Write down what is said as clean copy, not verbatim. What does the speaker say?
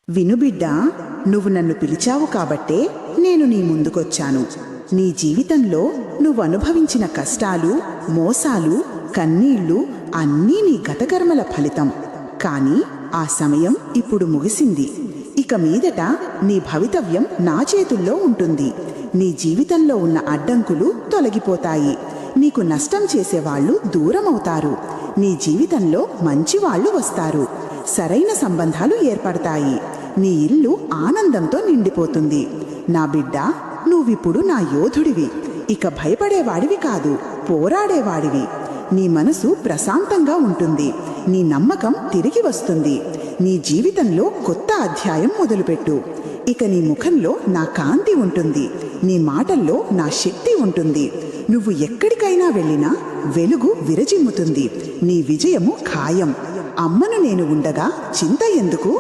విను బిడ్డా, నువ్వు నన్ను పిలిచావు కాబట్టే నేను నీ ముందుకొచ్చాను. నీ జీవితంలో నువ్వనుభవించిన కష్టాలు, మోసాలు, కన్నీళ్లు అన్నీ నీ గతకర్మల ఫలితం. కానీ ఆ సమయం ఇప్పుడు ముగిసింది. ఇక మీదట నీ భవితవ్యం నా చేతుల్లో ఉంటుంది. నీ జీవితంలో ఉన్న అడ్డంకులు తొలగిపోతాయి. నీకు నష్టం చేసేవాళ్లు దూరమవుతారు. నీ జీవితంలో మంచివాళ్లు వస్తారు. సరైన సంబంధాలు ఏర్పడతాయి. నీ ఇల్లు ఆనందంతో నిండిపోతుంది. నా బిడ్డ, నువ్విప్పుడు నా యోధుడివి. ఇక భయపడేవాడివి కాదు, పోరాడేవాడివి. నీ మనసు ప్రశాంతంగా ఉంటుంది. నీ నమ్మకం తిరిగి వస్తుంది. నీ జీవితంలో కొత్త అధ్యాయం మొదలుపెట్టు. ఇక నీ ముఖంలో నా కాంతి ఉంటుంది. నీ మాటల్లో నా శక్తి ఉంటుంది. నువ్వు ఎక్కడికైనా వెళ్ళినా వెలుగు విరజిమ్ముతుంది. నీ విజయము ఖాయం. అమ్మను నేను ఉండగా చింత ఎందుకు?